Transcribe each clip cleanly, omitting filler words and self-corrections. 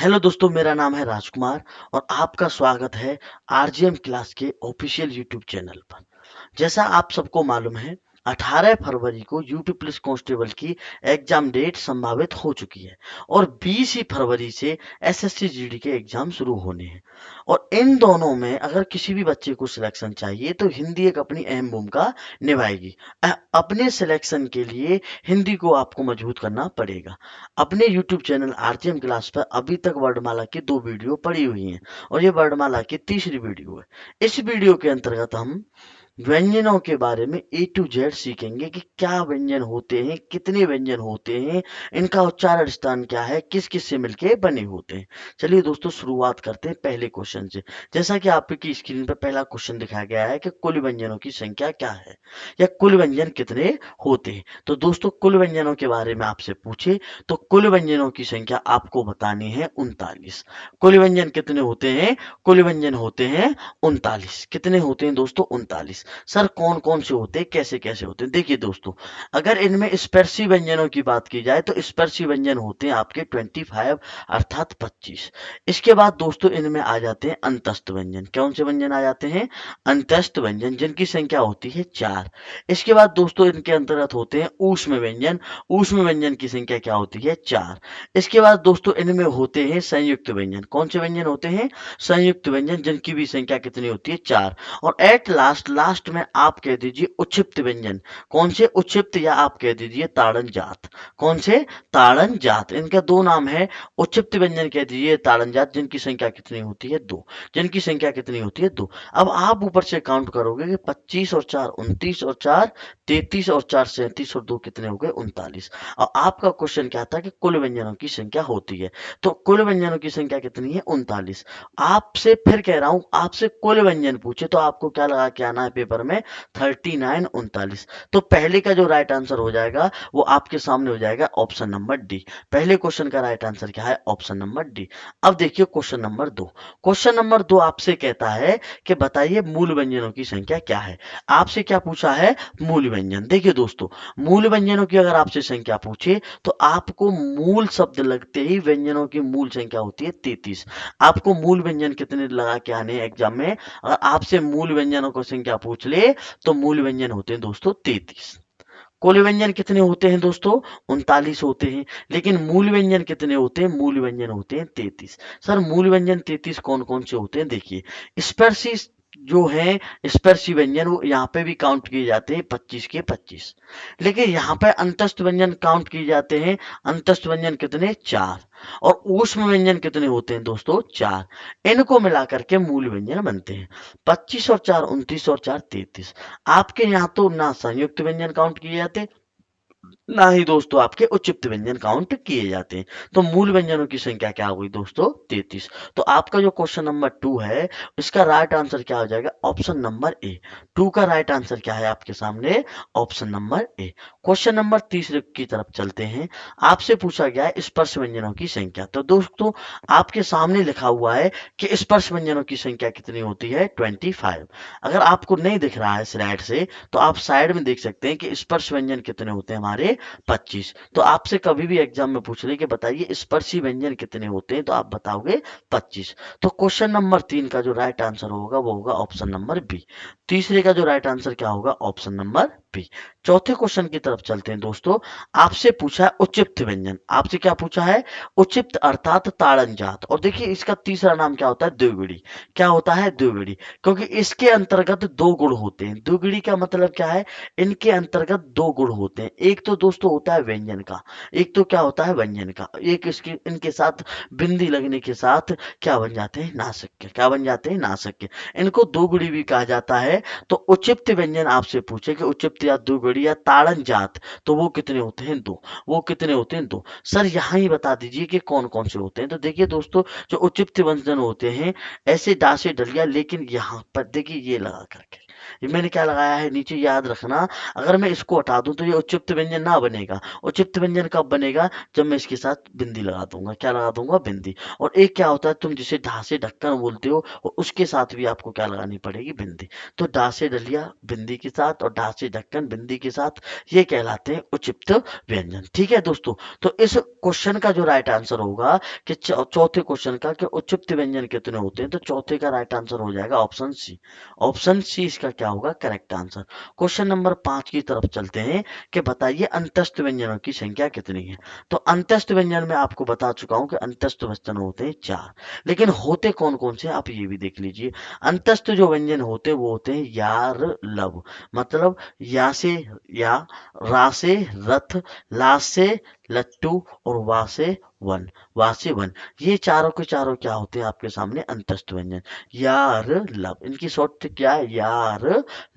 Hello दोस्तों, मेरा नाम है राजकुमार और आपका स्वागत है आरजीएम क्लास के ऑफिशियल यूट्यूब चैनल पर। जैसा आप सबको मालूम है, 18 फरवरी को यूटी पुलिस कांस्टेबल की एग्जाम डेट संभावित हो चुकी है और 20 ही फरवरी से एसएससी जीडी के एग्जाम शुरू होने हैं। और इन दोनों में अगर किसी भी बच्चे को सिलेक्शन चाहिए तो हिंदी एक अपनी अहम भूमिका निभाएगी। अपने सिलेक्शन के लिए हिंदी को आपको मजबूत करना पड़ेगा। अपने यूट्यूब चैनल आरजीएम क्लास पर अभी तक वर्णमाला की 2 वीडियो पड़ी हुई हैं और ये वर्णमाला की तीसरी वीडियो है। इस वीडियो के अंतर्गत हम व्यंजनों के बारे में ए टू जेड सीखेंगे कि क्या व्यंजन होते हैं, कितने व्यंजन होते हैं, इनका उच्चारण स्थान क्या है, किस किस से मिलके बने होते हैं। चलिए दोस्तों, शुरुआत करते हैं पहले क्वेश्चन से। जैसा कि आपकी स्क्रीन पर पहला क्वेश्चन दिखाया गया है कि कुल व्यंजनों की संख्या क्या है या कुल व्यंजन कितने होते हैं। तो दोस्तों, कुल व्यंजनों के बारे में आपसे पूछे तो कुल व्यंजनों की संख्या आपको बतानी है 39। कुल व्यंजन कितने होते हैं? कुल व्यंजन होते हैं 39। कितने होते हैं दोस्तों? 39। सर कौन कौन से होते हैं, कैसे कैसे होते हैं? देखिए दोस्तों, अगर इनमें स्पर्शी व्यंजनों की बात की जाए तो स्पर्शी व्यंजन होते हैं आपके 25 अर्थात 25। इसके बाद दोस्तों इनमें आ जाते हैं अंतस्थ व्यंजन। कौन से व्यंजन आ जाते हैं? अंतस्थ व्यंजन, जिनकी संख्या होती है 4। इसके बाद दोस्तों इनके अंतर्गत होते हैं ऊष्म व्यंजन। ऊष्म व्यंजन की संख्या क्या होती है? 4। इसके बाद दोस्तों इनमें होते हैं संयुक्त व्यंजन। कौन से व्यंजन होते हैं? संयुक्त व्यंजन, जिनकी भी संख्या कितनी होती है? 4। और एट लास्ट में आप कह दीजिए उच्छिप्त व्यंजन। कौन से? उच्छिप्त, या आप कह दीजिए ताड़न जात। कौन से? ताड़न जात। इनका 2 नाम है। उच्छिप्त व्यंजन कह दीजिए, ताड़न जात, जिनकी संख्या कितनी होती है? 2। जिनकी संख्या कितनी होती है? 2। अब आप ऊपर से काउंट करोगे कि 25 और 4 29 और 4 33 और 4 37 और 2 कितने हो गए? 39। और आपका क्वेश्चन क्या था कि कुल व्यंजनों की संख्या होती है, तो कुल व्यंजनों की संख्या कितनी है? 39। आपसे फिर कह रहा हूं, आपसे कुल व्यंजन पूछे तो आपको क्या लगा के आना है पेपर में? 39 39। तो पहले का जो राइट आंसर हो जाएगा वो आपके सामने हो जाएगा ऑप्शन नंबर डी। पहले क्वेश्चन का राइट आंसर क्या है? Option number D. अब देखिए क्वेश्चन नंबर 2। क्वेश्चन नंबर 2 आपसे कहता है कि बताइए मूल व्यंजनों की संख्या क्या है। आपसे क्या पूछा है? मूल व्यंजन। देखिए दोस्तों, मूल व्यंजनों की अगर आपसे संख्या पूछे तो आपको मूल शब्द लगते ही व्यंजनों की मूल संख्या होती है 33। आपको मूल व्यंजन कितने लगा के आने हैं एग्जाम में? अगर आपसे मूल व्यंजनों की संख्या पूछ ले तो मूल व्यंजन होते हैं दोस्तों 33। कुल व्यंजन कितने होते हैं दोस्तों? 39 होते हैं। लेकिन मूल व्यंजन कितने होते हैं? मूल व्यंजन होते हैं 33। सर मूल व्यंजन 33 कौन कौन से होते हैं? देखिए, स्पर्शी जो है, स्पर्शी व्यंजन वो यहाँ पे भी काउंट किए जाते हैं 25 के 25। लेकिन यहाँ पे अंतस्थ व्यंजन काउंट किए जाते हैं। अंतस्थ व्यंजन कितने? 4। और ऊष्म व्यंजन कितने होते हैं दोस्तों? 4। इनको मिलाकर के मूल व्यंजन बनते हैं। 25 और 4 29 और 4 33। आपके यहाँ तो ना संयुक्त व्यंजन काउंट किए जाते, ना ही दोस्तों आपके उच्चिप्त व्यंजन काउंट किए जाते हैं। तो मूल व्यंजनों की संख्या क्या हो गई दोस्तों? 33। तो आपका जो क्वेश्चन नंबर 2 है, इसका राइट आंसर क्या हो जाएगा? Option number A. 2 का राइट आंसर क्या है आपके सामने? Option number A. Question number तीसरे की तरफ चलते हैं। आपसे पूछा गया है स्पर्श व्यंजनों की संख्या। तो दोस्तों आपके सामने लिखा हुआ है कि स्पर्श व्यंजनों की संख्या कितनी होती है? 25। अगर आपको नहीं दिख रहा है स्लाइड से तो आप साइड में देख सकते हैं कि स्पर्श व्यंजन कितने होते हैं हमारे? 25। तो आपसे कभी भी एग्जाम में पूछ ले कि बताइए स्पर्शी व्यंजन कितने होते हैं, तो आप बताओगे 25। तो क्वेश्चन नंबर 3 का जो राइट आंसर होगा वो होगा ऑप्शन नंबर बी। तीसरे का जो राइट आंसर क्या होगा? Option number b. चौथे क्वेश्चन की तरफ चलते हैं दोस्तों। आपसे पूछा है उच्चिप्त व्यंजन। आपसे क्या पूछा है? उच्चिप्त अर्थात ताड़न जात। और देखिए इसका तीसरा नाम क्या होता है? द्विगुणी। क्या होता है? द्विगुणी। क्योंकि इसके अंतर्गत 2 गुण होते हैं। द्विगुणी का मतलब क्या है? इनके अंतर्गत 2 गुण होते हैं। एक तो दोस्तों होता है व्यंजन का, एक तो क्या होता है? व्यंजन का। एक इसके इनके साथ बिंदी लगने के साथ क्या बन जाते हैं? नासिक के। क्या बन जाते हैं? नासिक के। इनको द्विगुणी भी कहा जाता है। तो उच्चिप्त व्यंजन आपसे पूछे कि उच्चिप्त या द्विगुणी या ताड़न जात, तो वो कितने होते हैं? 2। वो कितने होते हैं? 2। सर यहाँ ही बता दीजिए कि कौन कौन से होते हैं। तो देखिए दोस्तों, जो उच्चिप्त व्यंजन होते हैं ऐसे डा से डलिया, लेकिन यहाँ पर देखिए ये लगा करके ये मैंने क्या लगाया है नीचे, याद रखना। अगर मैं इसको हटा दूं तो ये उच्चयुक्त व्यंजन ना बनेगा। उच्चयुक्त व्यंजन कब बनेगा, जब मैं इसके साथ बिंदी लगा दूंगा। क्या लगा दूंगा, बिंदी। और एक क्या होता है, तुम जिसे ढा से ढक्कन बोलते हो, और उसके साथ भी आपको क्या लगानी पड़ेगी, बिंदी। तो ढा से डलिया बिंदी के साथ और ढा से ढक्कन बिंदी के साथ, ये कहलाते हैं उच्चयुक्त व्यंजन। ठीक है दोस्तों, तो इस क्वेश्चन का जो राइट आंसर होगा कि चौथे क्वेश्चन का कि उच्चयुक्त व्यंजन कितने होते हैं, तो चौथे का राइट आंसर हो जाएगा ऑप्शन सी। ऑप्शन सी इसका क्या होगा, करेक्ट आंसर। क्वेश्चन नंबर 5 की तरफ चलते हैं कि बताइए अंतस्थ व्यंजनों की संख्या कितनी है। तो अंतस्थ व्यंजन में आपको बता चुका हूं कि अंतस्थ व्यंजन होते हैं 4, लेकिन होते कौन कौन से आप ये भी देख लीजिए। अंतस्थ जो व्यंजन होते हैं वो होते हैं यार लव, मतलब या से या, रा से रथ, ला से लट्टू और वा से वन। ये चारों के चारों क्या होते हैं आपके सामने, अंतस्थ व्यंजन। यार लव, इनकी शॉर्ट क्या है, यार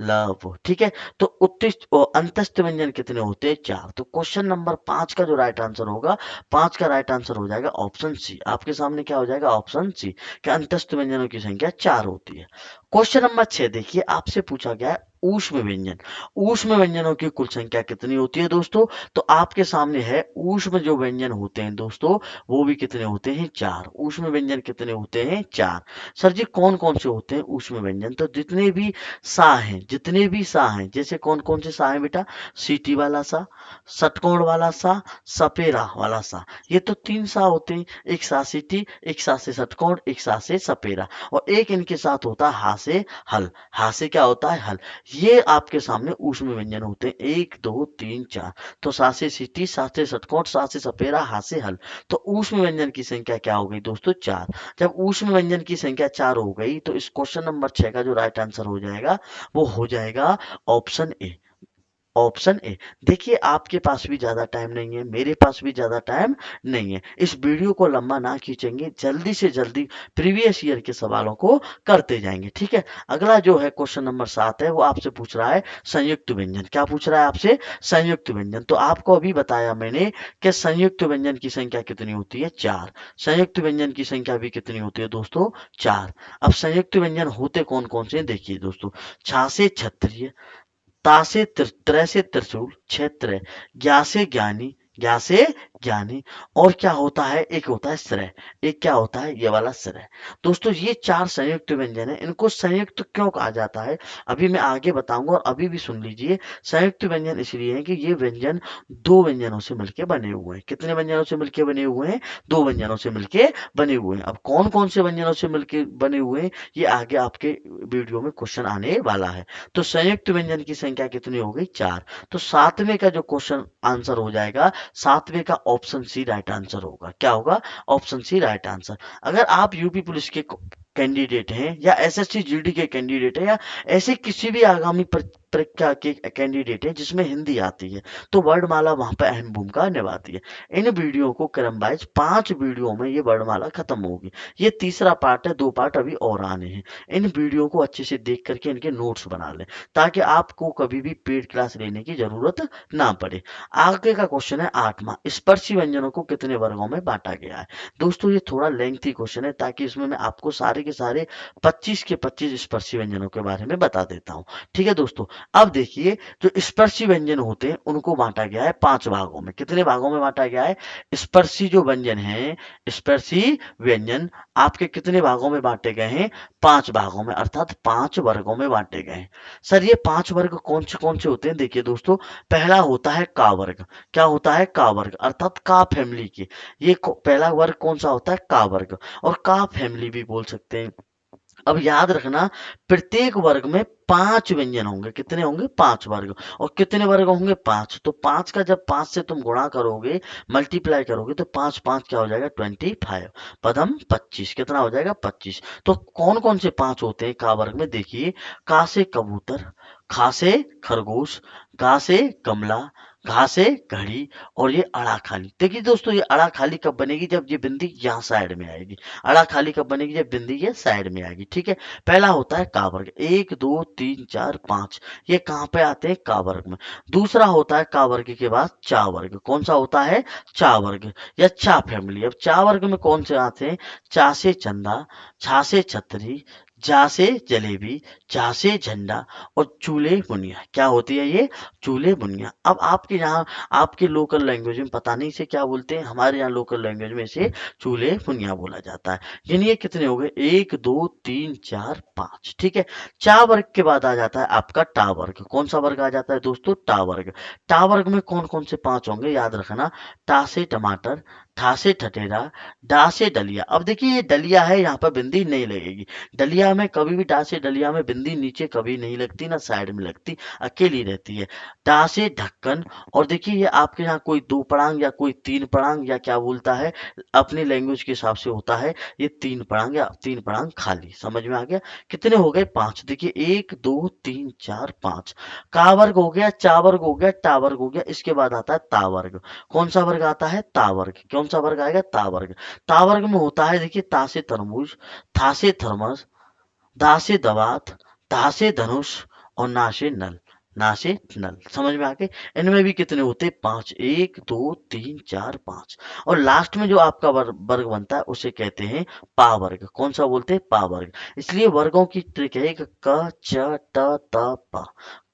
लव। ठीक है, तो उत्तिष्ठ और अंतस्थ व्यंजन कितने होते हैं, 4। तो क्वेश्चन नंबर 5 का जो राइट आंसर होगा, 5 का राइट आंसर हो जाएगा ऑप्शन सी। आपके सामने क्या हो जाएगा, ऑप्शन सी, कि अंतस्थ व्यंजनों की संख्या 4 होती है। क्वेश्चन नंबर 6 देखिए, आपसे पूछा गया है ऊष्म व्यंजन। ऊष्म व्यंजनों की कुल संख्या कितनी होती है दोस्तों, तो आपके सामने है ऊष्म जो व्यंजन होते हैं दोस्तों, वो भी कितने होते हैं, 4। ऊष्म व्यंजन कितने होते हैं, 4। सर जी कौन कौन से होते हैं ऊष्म व्यंजन, तो जितने भी सा हैं, जितने भी सा हैं, जैसे कौन कौन से सा हैं बेटा, सीटी वाला सा, षटकोण वाला सा, सपेरा वाला सा। ये तो 3 सा होते हैं, एक सा सीटी, एक सा से षटकोण, एक सा से सपेरा, और एक इनके साथ होता है हा से हल। हा से क्या होता है, हल। ये आपके सामने ऊष्म व्यंजन होते हैं, 1 2 3 4। तो सा से सीटी, सा से षटकोण, सा से सपेरा, हा से हल। तो ऊष्म व्यंजन की संख्या क्या हो गई दोस्तों, 4। जब ऊष्म व्यंजन की संख्या 4 हो गई तो इस क्वेश्चन नंबर 6 का जो राइट आंसर हो जाएगा, वो हो जाएगा ऑप्शन ए। Option A. देखिए आपके पास भी ज्यादा टाइम नहीं है, मेरे पास भी ज्यादा टाइम नहीं है, इस वीडियो को लंबा ना खींचेंगे, जल्दी से जल्दी प्रीवियस ईयर के सवालों को करते जाएंगे। ठीक है, अगला जो है क्वेश्चन नंबर 7 है, वो आपसे पूछ रहा है संयुक्त व्यंजन। क्या पूछ रहा है आपसे, संयुक्त व्यंजन। तो आपको अभी बताया मैंने कि संयुक्त व्यंजन की संख्या कितनी होती है, 4। संयुक्त व्यंजन की संख्या भी कितनी होती है दोस्तों, 4। अब संयुक्त व्यंजन होते कौन कौन से हैं? देखिए दोस्तों, छा से क्षत्रिय, ता से त्र से त्रिशूल, क्षेत्र, ज्ञा से ज्ञानी, ज्ञा से ज्ञानी, और क्या होता है, एक होता है श्रेय। एक क्या होता है, ये वाला श्रेय। दोस्तों ये 4 संयुक्त व्यंजन है, इनको संयुक्त क्यों कहा जाता है, अभी मैं आगे बताऊंगा, और अभी भी सुन लीजिए। संयुक्त व्यंजन इसलिए है कि ये व्यंजन 2 व्यंजनों से मिलकर बने हुए हैं। कितने व्यंजनों से मिलकर बने हुए हैं, 2 व्यंजनों से मिलकर बने हुए हैं। अब कौन कौन से व्यंजनों से मिलकर बने हुए हैं, ये आगे आपके वीडियो में क्वेश्चन आने वाला है। तो संयुक्त व्यंजन की संख्या कितनी हो गई, 4। तो 7वें का जो क्वेश्चन आंसर हो जाएगा, 7वें का ऑप्शन सी राइट आंसर होगा। क्या होगा, ऑप्शन सी राइट आंसर। अगर आप यूपी पुलिस के कैंडिडेट हैं, या एसएससी जीडी के कैंडिडेट हैं, या ऐसे किसी भी आगामी परीक्षा के कैंडिडेट हैं जिसमें हिंदी आती है, तो वर्णमाला वहां पर अहम भूमिका निभाती है। इन वीडियो को क्रम वाइज 5 वीडियो में ये वर्णमाला खत्म होगी। ये तीसरा पार्ट है, 2 पार्ट अभी और आने हैं। इन वीडियो को अच्छे से देख करके इनके नोट्स बना लें, ताकि आपको कभी भी पेड क्लास लेने की जरूरत ना पड़े। आगे का क्वेश्चन है 8वां, स्पर्शी व्यंजनों को कितने वर्गों में बांटा गया है। दोस्तों ये थोड़ा लेंथी क्वेश्चन है, ताकि इसमें मैं आपको सारे के सारे 25 के 25 स्पर्शी व्यंजनों के बारे में बता देता हूँ। ठीक है दोस्तों, अब देखिए, जो स्पर्शी व्यंजन होते हैं उनको बांटा गया है 5 भागों में। कितने भागों में बांटा गया है, स्पर्शी जो व्यंजन है, स्पर्शी व्यंजन आपके कितने भागों में बांटे गए हैं, 5 भागों में, अर्थात 5 वर्गों में बांटे गए हैं। सर ये 5 वर्ग कौन से होते हैं, देखिए दोस्तों, पहला होता है का वर्ग। क्या होता है, का वर्ग, अर्थात का फैमिली के। ये पहला वर्ग कौन सा होता है, का वर्ग, और का फैमिली भी बोल सकते हैं। अब याद रखना, प्रत्येक वर्ग में 5 व्यंजन होंगे। कितने होंगे, 5 वर्ग। और कितने वर्ग होंगे, 5। तो 5 का जब 5 से तुम गुणा करोगे, मल्टीप्लाई करोगे, तो 5 5 क्या हो जाएगा, 25, पदम 25, कितना हो जाएगा, 25। तो कौन कौन से 5 होते हैं का वर्ग में, देखिए, का से कबूतर, खा से खरगोश, गा से गमला, घा से घड़ी, और ये अड़ा खाली। देखिए दोस्तों, ये अड़ा खाली कब बनेगी, जब ये बिंदी यहाँ साइड में आएगी। अड़ा खाली कब बनेगी, जब बिंदी ये साइड में आएगी। ठीक है, पहला होता है का वर्ग, 1 2 3 4 5, ये कहाँ पे आते हैं, का वर्ग में। दूसरा होता है का वर्ग के बाद चा वर्ग। कौन सा होता है, चा वर्ग, या चा फैमिली। अब चा वर्ग में कौन से आते हैं, चा से चंदा, छा से छतरी, जा से जलेबी, जा से झंडा और चूल्हे बुनिया। क्या होती है ये? चूल्हे बुनिया। अब आपके यहाँ आपके लोकल लैंग्वेज में पता नहीं इसे क्या बोलते हैं, हमारे यहाँ लोकल लैंग्वेज में इसे चूल्हे बुनिया बोला जाता है। यानी ये कितने हो गए? 1 2 3 4 5। ठीक है। चा वर्ग के बाद आ जाता है आपका टा वर्ग। कौन सा वर्ग आ जाता है दोस्तों? टा वर्ग। टा वर्ग में कौन कौन से 5 होंगे याद रखना। टा से टमाटर, ठा से ठठेरा, डा से डलिया। अब देखिए ये डलिया है, यहाँ पर बिंदी नहीं लगेगी। डलिया में कभी भी डा से डलिया में बिंदी नीचे कभी नहीं लगती, ना साइड में लगती, अकेली रहती है। डा से ढक्कन। और देखिए ये आपके यहाँ कोई 2 पड़ांग या कोई 3 पड़ांग या क्या बोलता है, अपनी लैंग्वेज के हिसाब से होता है ये 3 पड़ांग या 3 पड़ांग खाली। समझ में आ गया? कितने हो गए? 5। देखिए 1 2 3 4 5। का वर्ग हो गया, चा वर्ग हो गया, टा वर्ग हो गया। इसके बाद आता है ता वर्ग। कौन सा वर्ग आता है? ता वर्ग। कौन सा वर्ग आएगा? ता वर्ग। ता वर्ग में होता है देखिए ता से तरबूज, था से थर्मस, दा से दवात, धा से धनुष और ना से नल। ना से नल। समझ में आ गए? इनमें भी कितने होते हैं? 5। 1 2 3 4 5। और लास्ट में जो आपका वर्ग बनता है उसे कहते हैं पा वर्ग। कौन सा बोलते हैं? पा वर्ग। इसलिए वर्गों की ट्रिक है, एक क च ट त प।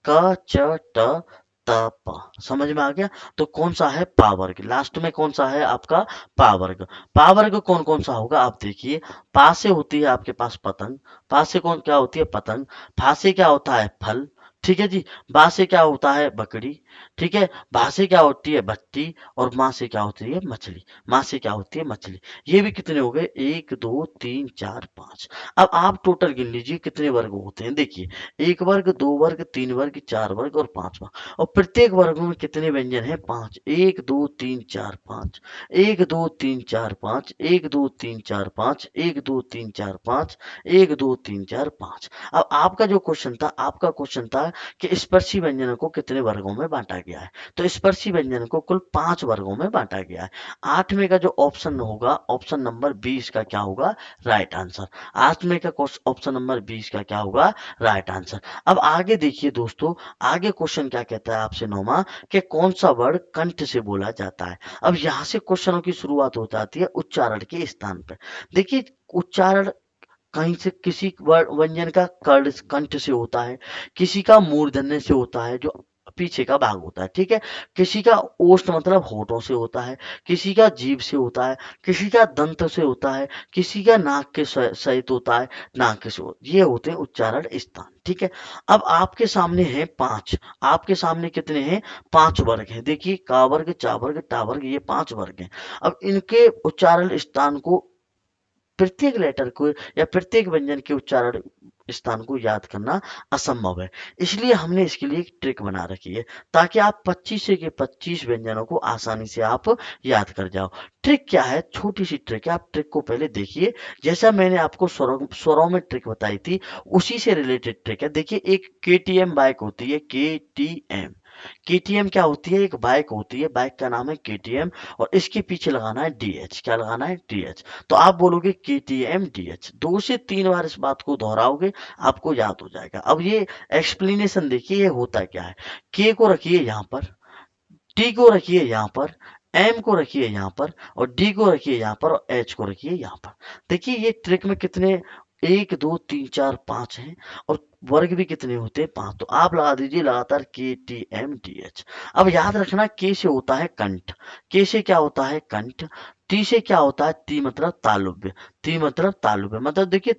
क च ट त प। समझ में आ गया? तो कौन सा है? पा वर्ग। लास्ट में कौन सा है आपका? पा वर्ग। पा वर्ग कौन कौन सा होगा आप देखिए। पा से होती है आपके पास पतंग। पा से कौन क्या होती है? पतंग। फा से क्या होता है? फल। ठीक है जी। बा से क्या होता है? बकरी। ठीक है। भा से क्या होती है? भट्टी। और माँ से क्या होती है? मछली। माँ से क्या होती है? मछली। ये भी कितने हो गए? 1 2 3 4 5। अब आप टोटल गिन लीजिए कितने वर्ग होते हैं। देखिए 1 वर्ग, 2 वर्ग, 3 वर्ग, 4 वर्ग और 5 वर्ग। और प्रत्येक वर्ग में कितने व्यंजन हैं? 5। 1 2 3 4 5। 1 2 3 4 5। 1 2 3 4 5। 1 2 3 4 5। 1 2 3 4 5। अब आपका जो क्वेश्चन था, आपका क्वेश्चन था कि स्पर्शी व्यंजनों को कितने वर्गों में बांटा गया है। तो स्पर्शी व्यंजन को कुल 5 वर्गों में बांटा गया है। 8वें का जो ऑप्शन होगा, ऑप्शन नंबर 20 का क्या होगा? Right answer. 8वें का ऑप्शन नंबर 20 का क्या होगा? Right answer. अब आगे देखिए दोस्तों, आगे क्वेश्चन क्या कहता है आपसे 9वां, कि कौन सा वर्ड कंठ से बोला जाता है। अब यहाँ से क्वेश्चनों की शुरुआत हो जाती है उच्चारण के स्थान पर। देखिए उच्चारण कहीं से किसी व्यंजन का कर्ण कंठ से होता है, किसी का मूर्धन्य से होता है जो पीछे का भाग होता है। ठीक है। किसी का ओष्ठ मतलब होठों से होता है, किसी का जीभ से होता है, किसी का दंत से होता है, किसी का नाक के सहित होता है, नाक के से ये होते हैं उच्चारण स्थान। ठीक है। अब आपके सामने है 5। आपके सामने कितने हैं? 5 वर्ग हैं। देखिए का वर्ग, चा वर्ग, टा वर्ग, ये 5 वर्ग हैं। अब इनके उच्चारण स्थान को, प्रत्येक लेटर को या प्रत्येक व्यंजन के उच्चारण स्थान को याद करना असंभव है। इसलिए हमने इसके लिए एक ट्रिक बना रखी है, ताकि आप 25 से के 25 व्यंजनों को आसानी से आप याद कर जाओ। ट्रिक क्या है? छोटी सी ट्रिक है, आप ट्रिक को पहले देखिए। जैसा मैंने आपको स्वरों में ट्रिक बताई थी, उसी से रिलेटेड ट्रिक है। देखिए एक केटीएम बाइक होती है, केटीएम। केटीएम क्या होती है? एक बाइक होती है, बाइक का नाम है केटीएम। और इसके पीछे लगाना है डीएच। क्या लगाना है? डीएच। तो आप बोलोगे केटीएम डीएच, 2 से 3 बार इस बात को दोहराओगे, आपको याद हो जाएगा। अब ये एक्सप्लेनेशन देखिए, ये होता क्या है। के को रखिए यहाँ पर, टी को रखिए यहाँ पर, एम को रखिए यहाँ पर, और डी को रखिए यहाँ पर, और एच को रखिए यहाँ पर। देखिए ये ट्रिक में कितने 1 2 3 4 5 हैं, और वर्ग भी कितने होते हैं? 5। तो आप लगा दीजिए लगातार के टी एम डी एच। अब याद रखना के से होता है कंठ। के से क्या होता है? कंठ। टी से क्या होता है? ती मतलब तालुब्य। ती मतलब तालुब्य, मतलब देखिए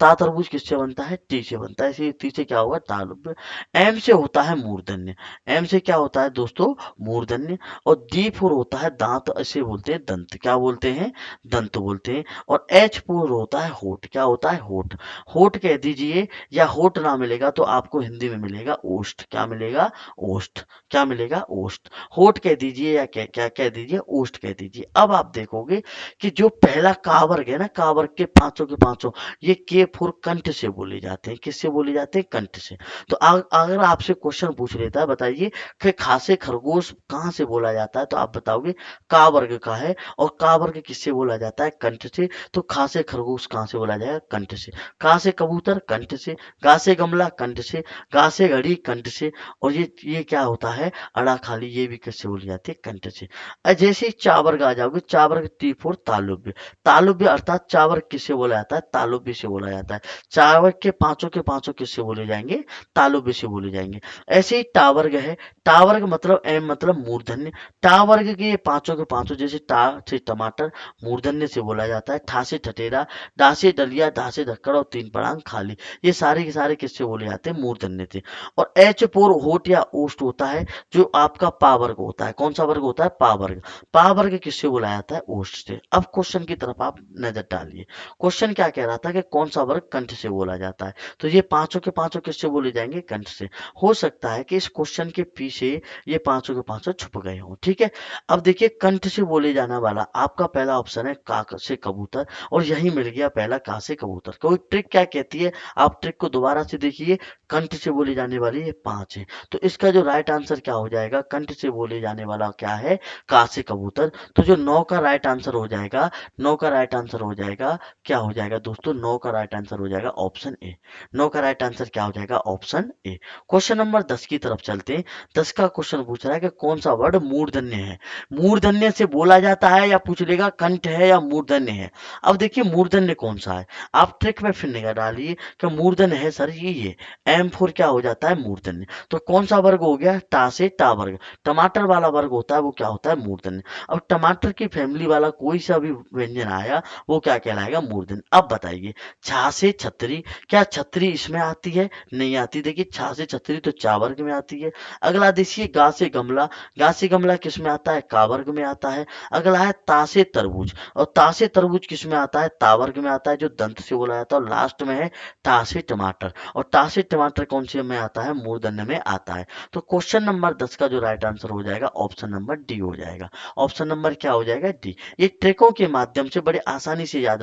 ता तरबूज किससे बनता है? टी से बनता है, इसी ती से क्या होगा? तालुब्य। एम से होता है मूर्धन्य। एम से क्या होता है दोस्तों? मूर्धन्य। और डी फोर होता है दांत, ऐसे बोलते हैं दंत। क्या बोलते हैं? दंत बोलते हैं। और एच फोर होता है होठ। क्या होता है? होठ। होठ कह दीजिए, या होठ ना मिलेगा तो आपको हिंदी में मिलेगा ओष्ठ। क्या मिलेगा? ओष्ठ। क्या मिलेगा? ओष्ठ। होठ कह दीजिए या क्या क्या कह दीजिए? ओष्ठ कह दीजिए। अब आप देखोगे कि जो पहला का वर्ग है ना, का वर्ग के पांचों के पांचों, ये के फोर कंठ से बोले जाते हैं। किससे बोले जाते हैं? कंठ से। तो अगर आपसे क्वेश्चन पूछ लेता है, बताइए कि खासे खरगोश कहाँ से बोला जाता है, तो आप बताओगे का वर्ग का है। और का वर्ग किससे बोला जाता है? कंठ से। तो खा से खरगोश कहाँ से बोला जाएगा? कंठ से। का से कबूतर? कंठ से। गा से गमला? कंठ से। गा से घड़ी? कंठ से। और ये क्या होता है? अड़ा खाली, ये भी किससे बोली जाती है? कंठ से। जैसे ही चा वर्ग आ जाओगे, चा वर्ग टी फोर तालुब्य। तालुब्य अर्थात चा वर्ग किससे बोला जाता है? तालुब्य से बोला जाता है। जाता है। चार वर्ग के पांचों किससे बोले जाएंगे? तालुब्य से बोले जाएंगे। ऐसे ही टा वर्ग है, टा वर्ग मतलब एम मतलब मूर्धन्य। टा वर्ग के पांचों जैसे टा से टमाटर मूर्धन्य से बोला जाता है। ठा से ठठेरा, डा से डलिया, धा से धक्कड़ और तीन पड़ांग खाली, ये सारे के सारे किससे बोले जाते हैं? मूर्धन्य से। और एच पोर होठ या ओष्ठ होता है जो आपका पा वर्ग होता है। कौन सा वर्ग होता है? पा वर्ग। पा वर्ग किससे बोला जाता है? ओष्ठ से। अब क्वेश्चन की तरफ आप नजर डालिए। क्वेश्चन क्या कह रहा था कि कौन सा वर्ग कंठ से बोला जाता है? तो ये पांचों के पांचों किससे बोले जाएंगे? कंठ से। हो सकता है कि इस क्वेश्चन के पीछे ये पांचों के पांचों छुप गए हों। ठीक है, अब देखिए कंठ से बोले जाने वाला आपका पहला ऑप्शन है का से कबूतर, और यही मिल गया पहला का से कबूतर। कोई ट्रिक क्या कहती है, आप ट्रिक को दोबारा से देखिए। कंठ से बोली जाने वाली ये पांच है, तो इसका जो राइट आंसर क्या हो जाएगा? कंठ से बोले जाने वाला क्या है? का से कबूतर। तो जो 9 का राइट आंसर हो जाएगा, 9 का राइट आंसर हो जाएगा, क्या हो जाएगा दोस्तों? 9 का राइट आंसर हो जाएगा ऑप्शन ए। 9 का राइट आंसर क्या हो जाएगा? Option A. क्वेश्चन नंबर 10 की तरफ चलते हैं। 10 का क्वेश्चन पूछ रहा है कि कौन सा वर्ड मूर्धन्य है? मूर्धन्य से बोला जाता है, या पूछ लेगा कंठ है या मूर्धन्य है। अब देखिए मूर्धन्य कौन सा है, आप ट्रिक में फिर निगाह डालिए कि मूर्धन्य है सर ये M4 क्या हो जाता है? मूर्धन्य। तो कौन सा वर्ग हो गया? टा से टा वर्ग। टमाटर वाला वर्ग होता है वो क्या होता है? मूर्धन्य। अब टमाटर की फैमिली वाला कोई सा भी व्यंजन आया वो क्या कहलाएगा? मूर्धन्य। अब बताइए, छा से छतरी, क्या छतरी इसमें आती है? नहीं आती। देखिए छा से छतरी तो चा वर्ग में आती है। अगला देखिए गा से गमला, गा से गमला किस में आता है? का वर्ग में आता है। अगला है ता से तरबूज, और ता से तरबूज किस में आता है? ता वर्ग में आता है, जो दंत से बोला जाता है। और लास्ट में है ता से टमाटर, और ता से टमाटर कौन से में आता है? मूर्धन्य में आता है। तो क्वेश्चन नंबर 10 का जो राइट आंसर हो जाएगा ऑप्शन नंबर डी हो जाएगा। ऑप्शन नंबर क्या हो जाएगा? डी। ये ट्रिकों के माध्यम से बड़े आसानी से याद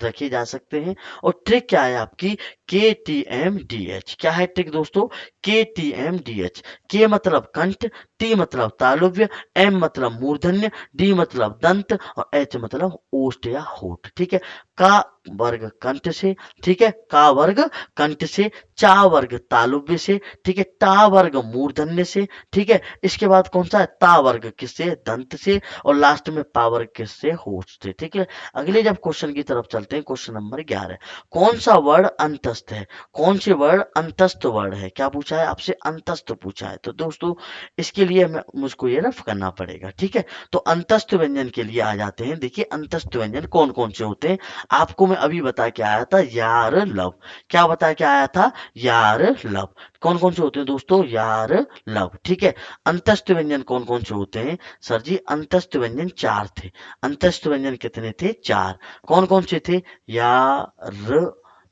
रखे जा सकते हैं। और ट्रिक क्या है आपकी? के टी एम डी एच। क्या है ट्रिक दोस्तों? के टी एम डी एच। के मतलब कंठ, टी मतलब तालुव्य, एम मतलब मूर्धन्य, डी मतलब दंत, और एच मतलब ओष्ठ या होठ। ठीक है, का वर्ग कंठ से, ठीक है, का वर्ग कंठ से, चा वर्ग तालुव्य से, ठीक है, टा वर्ग मूर्धन्य से, ठीक है, इसके बाद कौन सा है? ता वर्ग किससे? दंत से, और लास्ट में पा वर्ग किससे? होठ से। ठीक है, अगले जब क्वेश्चन की तरफ चलते हैं, क्वेश्चन नंबर 11, कौन सा वर्ड अंतस्थ है? कौन से वर्ड अंतस्थ वर्ड है? क्या पूछा है आपसे? अंतस्थ पूछा है। तो दोस्तों इसके लिए मुझको ये रफ करना पड़ेगा। ठीक है, तो अंतस्थ व्यंजन के लिए आ जाते हैं। देखिए अंतस्थ व्यंजन कौन कौन से होते हैं, आपको मैं अभी बता के आया था, यार लव। क्या बता के आया था? यार लव। कौन कौन से होते हैं दोस्तों? यार लव। ठीक है, अंतस्थ व्यंजन कौन कौन से होते हैं? सर जी अंतस्थ व्यंजन चार थे। अंतस्थ व्यंजन कितने थे? चार। कौन कौन से थे? यार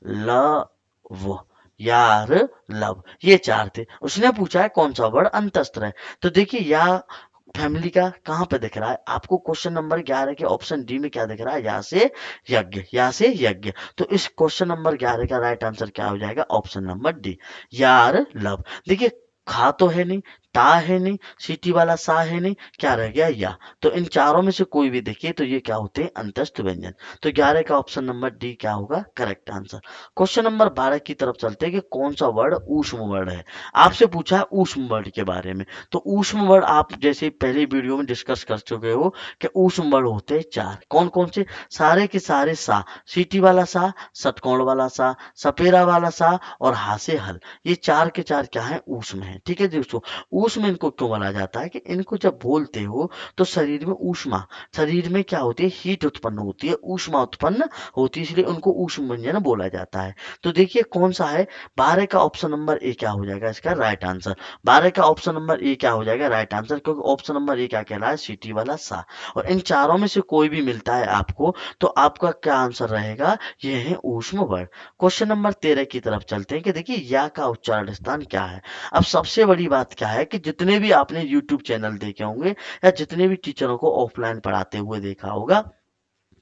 लव, यार लव, ये चार थे। उसने पूछा है कौन सा वर्ड अंतस्थ है। तो देखिए या फैमिली का कहाँ पे दिख रहा है आपको? क्वेश्चन नंबर 11 के ऑप्शन डी में क्या दिख रहा है? या से यज्ञ, या से यज्ञ। तो इस क्वेश्चन नंबर 11 का राइट आंसर क्या हो जाएगा? ऑप्शन नंबर डी, यार लव। देखिए खा तो है नहीं, ता है नहीं, सीटी वाला सा है नहीं, क्या रह गया? या। तो इन चारों में से कोई भी देखिए तो ये क्या होते हैं? अंतस्थ व्यंजन। तो 11 का ऑप्शन नंबर डी क्या होगा? Correct answer. क्वेश्चन नंबर 12 की तरफ चलते हैं कि कौन सा वर्ड ऊष्म वर्ड है? आपसे पूछा है ऊष्म वर्ड के बारे में। तो ऊष्म वर्ड आप जैसे पहली वीडियो में डिस्कस कर चुके हो कि ऊष्म वर्ड होते हैं चार। कौन कौन से? सारे के सारे सा, सीटी वाला सा, षटकोण वाला सा, सपेरा वाला सा, और हा से हल, ये चार के चार क्या है? ऊष्म है। ठीक है दोस्तों, ऊष्म इनको क्यों बोला जाता है कि इनको जब बोलते हो तो शरीर में ऊष्मा, शरीर में क्या होती है? हीट उत्पन्न होती है, ऊष्मा उत्पन्न होती है, इसलिए उनको ऊष्म व्यंजन बोला जाता है। तो देखिए कौन सा है? 12 का ऑप्शन नंबर ए क्या हो जाएगा इसका राइट आंसर? 12 का ऑप्शन नंबर ए क्या हो जाएगा राइट आंसर? क्योंकि ऑप्शन नंबर ए क्या कह रहा है? सिटी वाला सा। और इन चारों में से कोई भी मिलता है आपको तो आपका क्या आंसर रहेगा? ये है ऊष्म वर्ड। क्वेश्चन नंबर 13 की तरफ चलते हैं कि देखिए या का उच्चारण स्थान क्या है। अब सबसे बड़ी बात क्या है कि जितने भी आपने यूट्यूब चैनल देखे होंगे या जितने भी टीचरों को ऑफलाइन पढ़ाते हुए देखा होगा,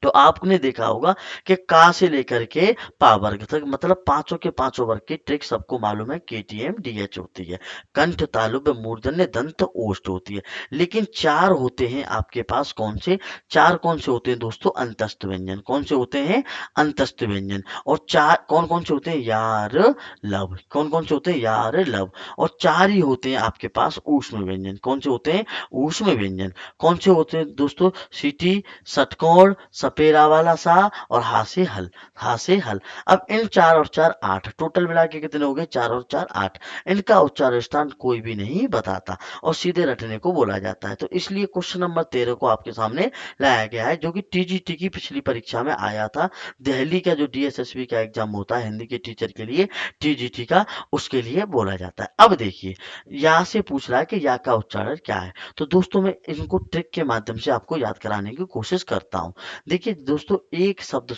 तो आपने देखा होगा कि का से लेकर के पा वर्ग तक मतलब पांचों के पांचों वर्ग की ट्रिक सबको मालूम है। केटीएम डीएच होती है, कंठ तालुब्य मूर्धन्य दंत ओष्ठ होती है। लेकिन चार होते हैं आपके पास, कौन से चार? कौन से होते हैं दोस्तों? अंतस्थ व्यंजन। कौन से होते हैं? अंतस्थ व्यंजन। और चार कौन कौन से होते हैं? यार लव। कौन कौन से होते हैं? यार लव। और चार ही होते हैं आपके पास ऊष्म व्यंजन। कौन से होते हैं? ऊष्म व्यंजन। कौन से होते हैं दोस्तों? सीटी, षटकोण, सपेरा वाला सा और हा से हल, हा से हल। अब इन 4 और 4 8, टोटल मिला के कितने हो गए? 4 और 4 8। इनका उच्चारण स्थान कोई भी नहीं बताता और सीधे रटने को बोला जाता है। तो इसलिए क्वेश्चन नंबर 13 को आपके सामने लाया गया है, जो कि टीजीटी की पिछली परीक्षा में आया था। दिल्ली का जो डीएसएसबी का एग्जाम होता है हिंदी के टीचर के लिए, टीजीटी का, उसके लिए बोला जाता है। अब देखिए, यहाँ से पूछ रहा है कि या का उच्चारण क्या है। तो दोस्तों मैं इनको ट्रिक के माध्यम से आपको याद कराने की कोशिश करता हूँ। देखिए दोस्तों, एक शब्द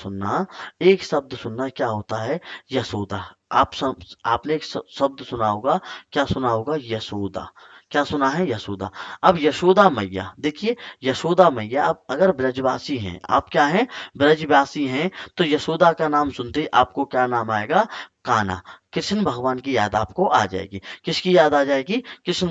सुनना क्या होता है? यशोदा। आपने एक शब्द सुना होगा, क्या सुना होगा? यशोदा। क्या सुना है? यशोदा। अब यशोदा मैया, देखिए यशोदा मैया, अब अगर ब्रजवासी हैं, आप क्या हैं? ब्रजवासी हैं, तो यशोदा का नाम सुनते ही आपको क्या नाम आएगा? कान्हा। कृष्ण भगवान की याद आपको आ जाएगी। किसकी याद आ जाएगी? कृष्ण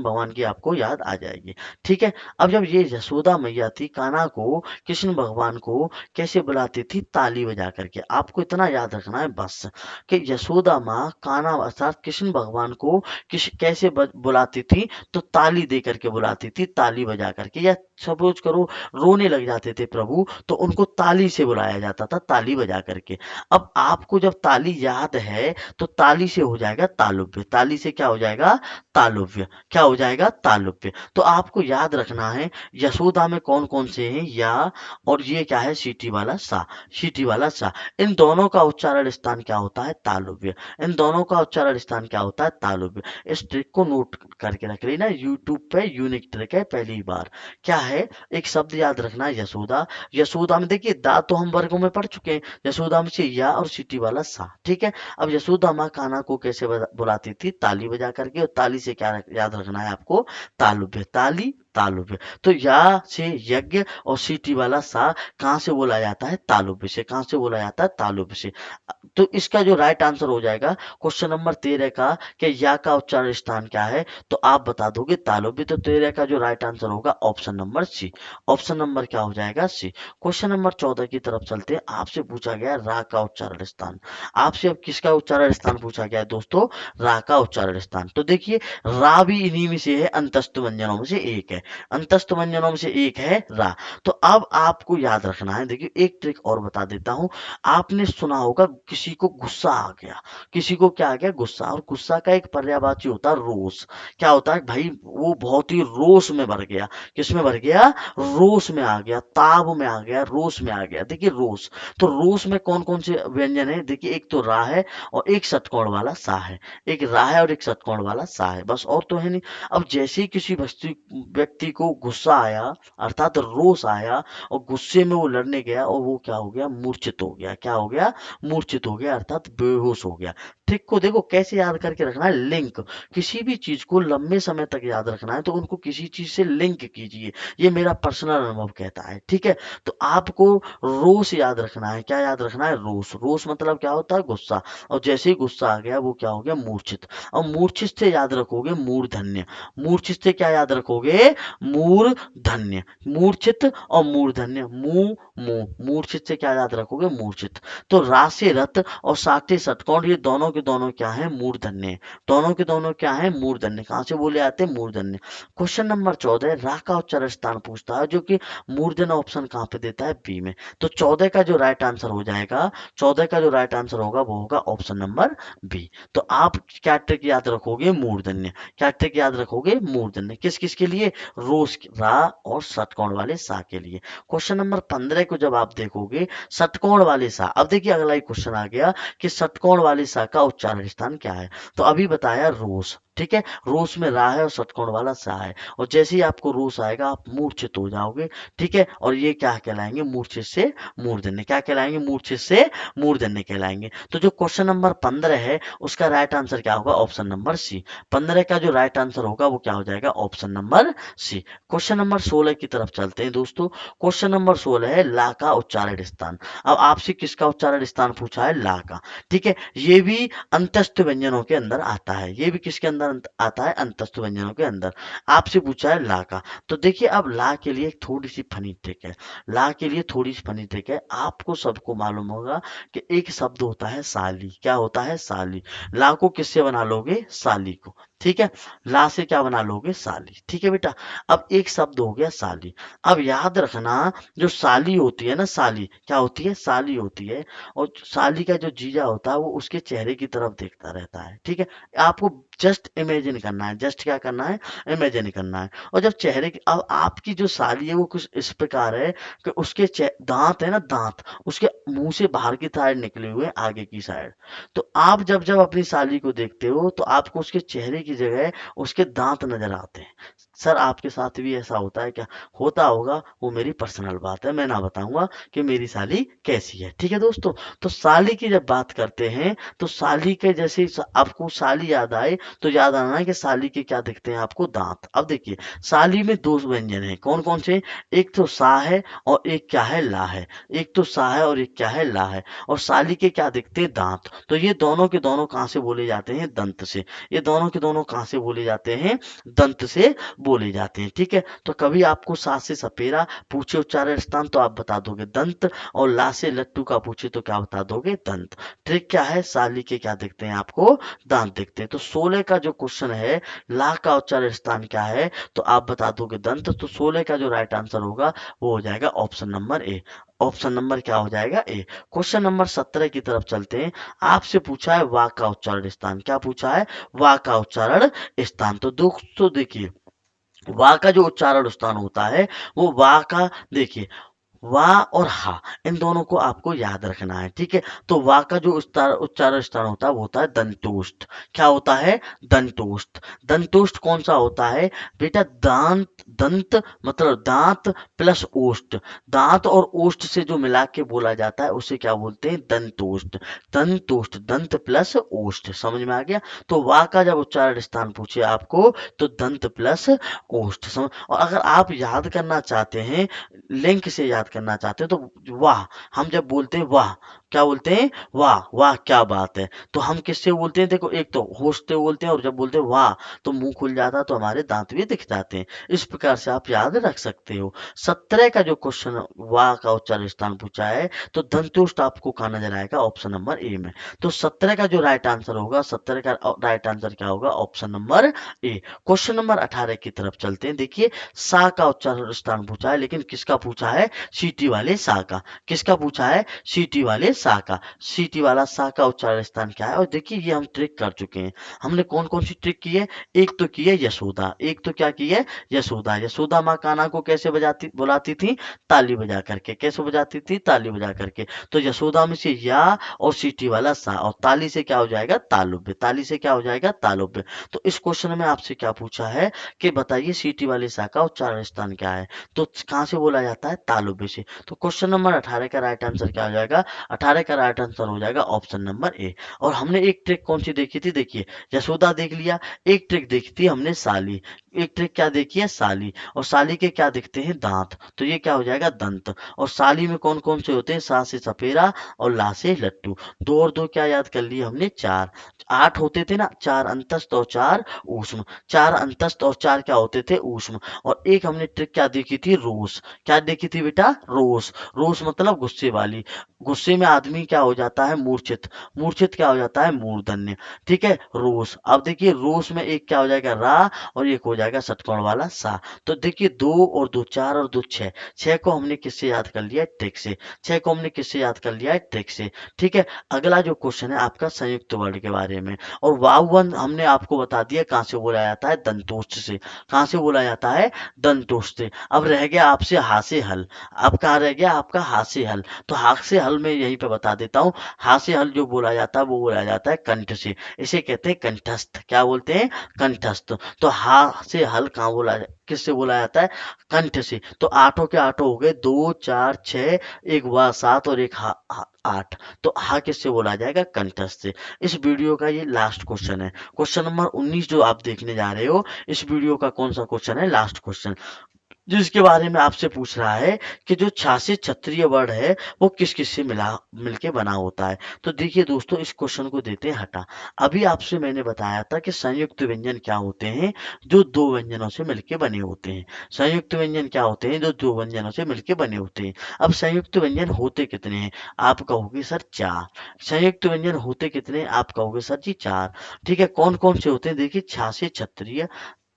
भगवान की आपको याद आ जाएगी। ठीक है। अब जब ये यशोदा मैया थी, कान्हा को, कृष्ण भगवान को कैसे बुलाती थी? ताली बजा करके। आपको इतना याद रखना है बस, कि यशोदा माँ कान्हा अर्थात कृष्ण भगवान को कैसे बुलाती थी? तो ताली दे करके बुलाती थी, ताली बजा करके। या सपोज करो रोने लग जाते थे प्रभु, तो उनको ताली से बुलाया जाता था, ताली बजा करके। अब आपको जब ताली याद है, तो ताली से हो जाएगा तालुव्य। ताली से क्या हो जाएगा? तालुव्य। क्या हो जाएगा? तालुव्य। तो आपको याद रखना है, यशोदा में कौन कौन से हैं? या, और ये क्या है? सीटी वाला सा, सीटी वाला सा। इन दोनों का उच्चारण स्थान क्या होता है? तालुव्य। इन दोनों का उच्चारण स्थान क्या होता है? तालुव्य। इस ट्रिक को नोट करके रख लेना, यूट्यूब पे यूनिक ट्रिक है, पहली बार। क्या है? एक शब्द याद रखना है, यशोदा। यशोदा में देखिए दा तो हम वर्गों में पढ़ चुके हैं, यशोदा में से या और सीटी वाला सा। ठीक है। अब यशोदा माँ कान्हा को कैसे बुलाती थी? ताली बजा करके। और ताली से क्या याद रखना है आपको? तालुव्य। ताली, तालुव्य। तो या से यज्ञ और सीटी वाला सा कहाँ से बोला जाता है? तालुव्य से। कहाँ से बोला जाता है? तालुव्य से। तो इसका जो राइट आंसर हो जाएगा क्वेश्चन नंबर 13 का, कि या का उच्चारण स्थान क्या है, तो आप बता दोगे तालुव्य। तो 13 का जो राइट आंसर होगा option number c. Option number क्या हो जाएगा? सी। क्वेश्चन नंबर 14 की तरफ चलते हैं। आपसे पूछा गया रा का उच्चारण स्थान। आपसे अब किसका उच्चारण स्थान पूछा गया है दोस्तों? रा का उच्चारण स्थान। तो देखिए, रा भी इन्हीं में से है, अंतस्थ व्यंजनों में से एक है। अंतस्थ व्यंजनों में से एक है रा। तो अब आपको याद रखना है, देखिए एक ट्रिक और बता देता हूं। आपने सुना होगा किसी को गुस्सा आ गया, किसी को क्या आ गया? गुस्सा। और गुस्सा का एक पर्यायवाची होता है रोष। क्या होता है भाई? वो बहुत ही रोष में भर गया। किस में भर गया? रोष में आ गया, ताब में आ गया, रोष में आ गया। देखिए रोष, तो रोष में कौन कौन से व्यंजन है? देखिए एक तो रा है और एक षटकोण वाला सा है। एक रा है और एक षटकोण वाला सा है, बस, और तो है नहीं। अब जैसे ही किसी व्यक्ति को गुस्सा आया, अर्थात रोष आया, और गुस्से में वो लड़ने गया, और वो क्या हो गया? मूर्छित हो गया। क्या हो गया? मूर्छित हो गया, अर्थात बेहोश हो गया। ट्रिक को देखो कैसे याद करके रखना है, लिंक। किसी भी चीज को लंबे समय तक याद रखना है तो उनको किसी चीज से लिंक कीजिए, ये मेरा पर्सनल अनुभव कहता है। ठीक है। तो आपको रोष याद रखना है। क्या याद रखना है? रोष। रोष मतलब क्या होता है? गुस्सा। और जैसे ही गुस्सा आ गया, वो क्या हो गया? मूर्छित। और मूर्छित से याद रखोगे मूर्धन्य। मूर्छित से क्या याद रखोगे? मूर्धन्य। मूर्छित और मूर्धन्य, मुंह मुंह। मूर्छित से क्या याद रखोगे? मूर्छित। तो रा से रथ और साठे षटकोण, ये दोनों के दोनों क्या है? मूर्धन्य। दोनों के दोनों क्या है? मूर्धन्य। कहाँ से बोले आते हैं? मूर्धन्य। क्वेश्चन नंबर 14, रा का उच्चारण स्थान पूछता है, जो कि मूर्धन्य ऑप्शन कहाँ पे देता है? बी में। तो 14 का जो राइट आंसर हो जाएगा, 14 का जो राइट आंसर होगा वो होगा ऑप्शन नंबर बी। तो आप क्या ट्रिक याद रखोगे? मूर्धन्य। क्या ट्रिक याद रखोगे? मूर्धन्य। किस किस के लिए? रोज, रा और षटकोण वाले सा के लिए। क्वेश्चन नंबर 15 को जब आप देखोगे, षटकोण वाले सा। अब देखिए अगला ही क्वेश्चन आ गया कि षटकोण वाले सा का उच्चारण स्थान क्या है। तो अभी बताया रोष। ठीक है। रोष में रा है और षटकोण वाला सा है, और जैसे ही आपको रोष आएगा आप मूर्छित हो जाओगे। ठीक है। और ये क्या कहलाएंगे? मूर्छित से मूर्धन्य। क्या कहलाएंगे? मूर्छित से मूर्धन्य कहलाएंगे। तो जो क्वेश्चन नंबर 15 है उसका राइट आंसर क्या होगा? ऑप्शन नंबर सी। 15 का जो राइट आंसर होगा वो क्या हो जाएगा? Option number c. Question number 16 की तरफ चलते हैं दोस्तों। क्वेश्चन नंबर 16 है ला का उच्चारण स्थान। अब आपसे किसका उच्चारण स्थान पूछा है? ला का। ठीक है। ये भी अंतस्थ व्यंजनों के अंदर आता है। ये भी किसके अंदर आता है? अंतस्थ व्यंजनों के अंदर। आपसे पूछा है ला का। तो देखिए अब ला के लिए थोड़ी सी फनी ट्रिक है। ला के लिए थोड़ी सी फनी ट्रिक है। आपको सबको मालूम होगा कि एक शब्द होता है साली। क्या होता है? साली। ला को किससे बना लोगे? साली को। ठीक है। ला से क्या बना लोगे, साली। ठीक है बेटा। अब एक शब्द हो गया साली। अब याद रखना, जो साली होती है ना, साली क्या होती है, साली होती है। और साली का जो जीजा होता है वो उसके चेहरे की तरफ देखता रहता है। ठीक है। आपको जस्ट इमेजिन करना है, जस्ट क्या करना है, इमेजिन करना है। और जब चेहरे की, अब आपकी जो साली है वो कुछ इस प्रकार है कि उसके दांत है ना, दांत उसके मुंह से बाहर की साइड निकले हुए हैं, आगे की साइड। तो आप जब जब अपनी साली को देखते हो तो आपको उसके चेहरे की जगह उसके दांत नजर आते हैं। सर आपके साथ भी ऐसा होता है क्या? होता होगा, वो मेरी पर्सनल बात है, मैं ना बताऊंगा कि मेरी साली कैसी है। ठीक है दोस्तों। तो साली की जब बात करते हैं तो साली के जैसे आपको साली याद आए तो याद आना है कि साली के क्या दिखते हैं आपको, दांत। अब देखिए, साली में दो व्यंजन है, कौन कौन से? एक तो सा है और एक क्या है, ला है। एक तो सा है और एक क्या है, ला है। और साली के क्या दिखते हैं, दांत। तो ये दोनों के दोनों कहाँ से बोले जाते हैं, दंत से। ये दोनों के दोनों कहाँ से बोले जाते हैं, दंत से बोले जाते हैं। ठीक है। तो कभी आपको सा से सपेरा पूछे उच्चारण स्थान तो आप बता दोगे दंत, और ला से लट्टू का पूछे तो क्या बता दोगे, दंत। ट्रिक क्या है, साली के क्या दिखते हैं आपको, दांत दिखते हैं। तो 16 का जो क्वेश्चन है, ला का उच्चारण स्थान क्या है, तो आप बता दोगे दंत। तो 16 का जो राइट आंसर होगा वो हो जाएगा option number A. Option number क्या हो जाएगा, ए। क्वेश्चन नंबर 17 की तरफ चलते हैं। आपसे पूछा है वा का उच्चारण स्थान, क्या पूछा है, वा का उच्चारण स्थान। तो दोस्तों देखिए, वा का जो उच्चारण स्थान होता है वो वा का, देखिए, वाह और हा, इन दोनों को आपको याद रखना है। ठीक है। तो वाह का जो उच्चारण स्थान होता है वो होता है दंतोष्ठ। क्या होता है, दंतोष्ठ। दंतोष्ठ कौन सा होता है बेटा, दांत, दंत मतलब दांत प्लस ओष्ठ। दांत और ओष्ठ से जो मिला के बोला जाता है उसे क्या बोलते हैं, दंतोष्ठ। दंतोष्ठ, दंत प्लस ओष्ठ, समझ में आ गया। तो वाह का जब उच्चारण स्थान पूछे आपको तो दंत प्लस ओष्ठ, समझ। और अगर आप याद करना चाहते हैं, लिंक से याद करना चाहते हो तो वाह, हम जब बोलते हैं वाह, क्या बोलते हैं, वाह वाह क्या बात है, तो हम किससे बोलते हैं, देखो एक तो होश से बोलते हैं, और जब बोलते हैं वाह तो मुंह खुल जाता है, तो हमारे दांत भी दिख जाते हैं। इस प्रकार से आप याद रख सकते हो। 17 का जो क्वेश्चन वाह का उच्चारण स्थान पूछा है तो दंतोष्ठ आपको कहाँ नजर आएगा, ऑप्शन नंबर ए में। तो 17 का जो राइट आंसर होगा, 17 का राइट आंसर क्या होगा, option number A. Question number 18 की तरफ चलते हैं। देखिए, सा का उच्चारण स्थान पूछा है, लेकिन किसका पूछा है, सीटी वाले सा का। किसका पूछा है, सीटी वाले सा का। सीटी वाला सा का उच्चारण स्थान क्या है, और देखिए ये हम ट्रिक कर चुके हैं। हमने कौन कौन सी ट्रिक की है, एक तो की है यशोदा, एक तो क्या की है, यशोदा। यशोदा माँ कान्हा को कैसे बजाती बुलाती थी, ताली बजा करके। कैसे बजाती थी, ताली बजा करके। तो यशोदा में से या और सीटी वाला सा, और ताली से क्या हो जाएगा, तालुब्य। ताली से क्या हो जाएगा, तालुब्य। तो इस क्वेश्चन में आपसे क्या पूछा है कि बताइए सीटी वाले सा का उच्चारण स्थान क्या है, तो कहाँ से बोला जाता है, तालुब्य से। तो क्वेश्चन नंबर 18 का राइट आंसर क्या हो जाएगा, 18 का राइट आंसर हो जाएगा ऑप्शन नंबर ए। और हमने एक ट्रिक कौन सी देखी थी, देखिए, यशोदा देख लिया। एक ट्रिक देखी थी हमने साली। एक ट्रिक क्या देखी है, साली। और साली के क्या दिखते हैं, दांत। तो ये क्या हो जाएगा, दंत। और साली में कौन कौन से होते हैं, सा से सपेरा और ला से लट्टू। दो और दो क्या याद कर लिए हमने, चार। 8 होते थे ना, 4 अंतस्थ और 4 ऊष्म। 4 अंतस्थ और 4 क्या होते थे, ऊष्म। और एक हमने ट्रिक क्या देखी थी, रोष। क्या देखी थी बेटा, रोष। रोष मतलब गुस्से वाली। गुस्से में आदमी क्या हो जाता है, मूर्छित। मूर्छित क्या हो जाता है, मूर्धन्य। ठीक है, रोष। अब देखिए, रोष में एक क्या हो जाएगा, रा, और एक हो जाएगा षटकोण वाला सा। तो देखिए, 2 और 2 4 और 2 6। 6 को हमने किससे याद कर लिया, ट्रिक से। 6 को हमने किससे याद कर लिया है, ट्रिक से। ठीक है। अगला जो क्वेश्चन है आपका संयुक्त वर्ण के बारे में। और वाववन हमने आपको बता दिया कहाँ से बोला जाता है, दंतोष्ठ से। कहाँ से बोला जाता है, दंतोष्ठ से। अब रह गया आपसे हा से हल। अब कहाँ रह गया आपका हा से हल। तो हा से हल में यहीं पे बता देता हूँ। हा से हल जो बोला जाता है वो बोला जाता है कंठ से। इसे कहते हैं कंठस्थ। क्या बोलते हैं, कंठस्थ। तो हा से हल कहाँ बोला, किससे बोला जाता है, कंठ से। तो आठों के आठों हो गए, 2 4 6, एक वा 7 और एक हा 8। तो हा किससे बोला जाएगा, कंठस्थ से। इस वीडियो का ये लास्ट क्वेश्चन है, क्वेश्चन नंबर 19 जो आप देखने जा रहे हो। इस वीडियो का कौन सा क्वेश्चन है, लास्ट क्वेश्चन। जिसके बारे में आपसे पूछ रहा है कि जो छाछी क्षत्रिय वर्ण है वो किस किस से मिला मिलके बना होता है। तो देखिए दोस्तों, इस क्वेश्चन को देते हैं हटा। अभी आपसे मैंने बताया था कि संयुक्त व्यंजन क्या होते हैं, जो दो व्यंजनों से मिलके बने होते हैं। संयुक्त व्यंजन क्या होते हैं, जो दो व्यंजनों से मिलके बने होते हैं। अब संयुक्त व्यंजन होते कितने हैं, आप कहोगे सर चार। संयुक्त व्यंजन होते कितने हैं? आप कहोगे सर जी चार। ठीक है, कौन कौन से होते हैं? देखिए, छा से क्षत्रिय,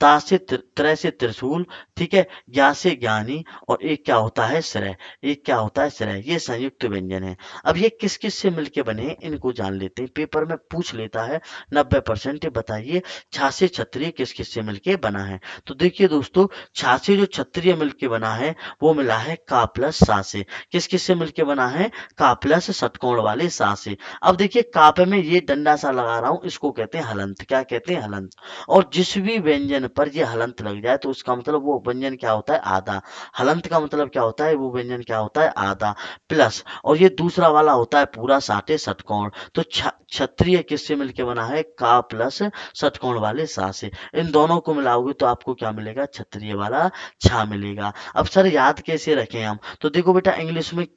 ता से त्रय से त्रिशूल, ठीक है, ज्ञा से ज्ञानी, और एक क्या होता है श्रेय। एक क्या होता है श्रेय। ये संयुक्त व्यंजन है। अब ये किस किस से मिलके बने हैं, इनको जान लेते हैं। पेपर में पूछ लेता है 90%। बताइए छा से क्षत्रिय किस किस से मिलके बना है। तो देखिए दोस्तों, छा से जो क्षत्रिय मिलके बना है वो मिला है का प्लस सा से। किस किस से मिलके बना है? का प्लस षटकोण वाले सा से। अब देखिए, का पे में ये डंडा सा लगा रहा हूं, इसको कहते हैं हलंत। क्या कहते हैं? हलंत। और जिस भी व्यंजन पर ये हलंत लग जाए तो उसका मतलब वो व्यंजन क्या होता है? आधा। हलंत का मतलब क्या होता है? वो व्यंजन क्या होता है? आधा। प्लस, और ये दूसरा वाला होता है पूरा साटे षटकोण। तो क्षत्रिय किससे मिलके बना है? का प्लस षटकोण वाले सा से। इन दोनों को मिलाओगे तो आपको क्या मिलेगा? क्षत्रिय वाला छा मिलेगा। अब सर याद कैसे रखें हम? तो देखो बेटा, इंग्लिश में